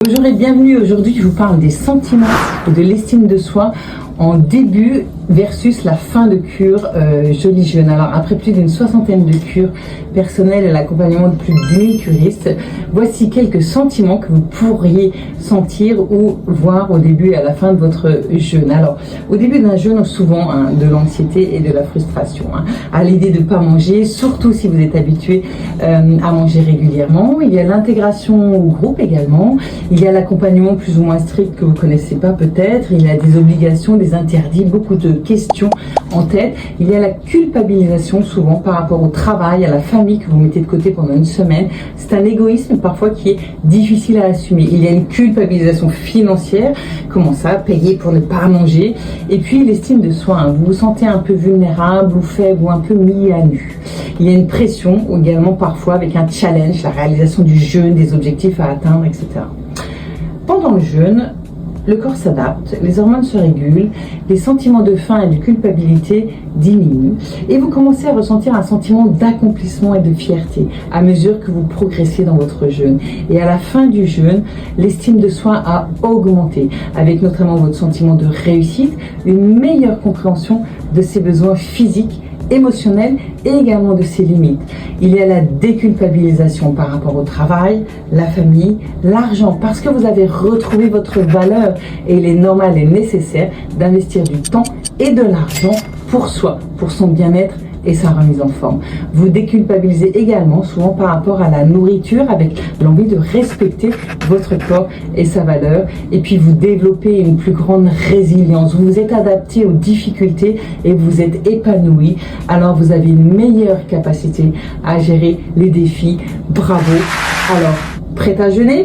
Bonjour et bienvenue. Aujourd'hui, je vous parle des sentiments et de l'estime de soi en début versus la fin de cure Jolie Jeune. Alors, après plus d'une soixantaine de cures personnelles et l'accompagnement de plus de 10 000 curistes, voici quelques sentiments que vous pourriez sentir ou voir au début et à la fin de votre jeûne. Alors, au début d'un jeûne, souvent de l'anxiété et de la frustration. À l'idée de ne pas manger, surtout si vous êtes habitué à manger régulièrement. Il y a l'intégration au groupe également. Il y a l'accompagnement plus ou moins strict que vous ne connaissez pas peut-être. Il y a des obligations, des interdits, beaucoup de questions en tête. Il y a la culpabilisation souvent par rapport au travail, à la famille que vous mettez de côté pendant une semaine. C'est un égoïsme parfois qui est difficile à assumer. Il y a une culpabilisation financière. Comment ça? Payer pour ne pas manger. Et puis l'estime de soi. Vous vous sentez un peu vulnérable ou faible ou un peu mis à nu. Il y a une pression également parfois avec un challenge, la réalisation du jeûne, des objectifs à atteindre, etc. Pendant le jeûne, le corps s'adapte, les hormones se régulent, les sentiments de faim et de culpabilité diminuent et vous commencez à ressentir un sentiment d'accomplissement et de fierté à mesure que vous progressez dans votre jeûne. Et à la fin du jeûne, l'estime de soi a augmenté avec notamment votre sentiment de réussite, une meilleure compréhension de ses besoins physiques, émotionnel et également de ses limites. Il y a la déculpabilisation par rapport au travail, la famille, l'argent, parce que vous avez retrouvé votre valeur et il est normal et nécessaire d'investir du temps et de l'argent pour soi, pour son bien-être et sa remise en forme. Vous déculpabilisez également souvent par rapport à la nourriture avec l'envie de respecter votre corps et sa valeur et puis vous développez une plus grande résilience. Vous vous êtes adapté aux difficultés et vous êtes épanoui. Alors vous avez une meilleure capacité à gérer les défis. Bravo! Alors, prête à jeûner?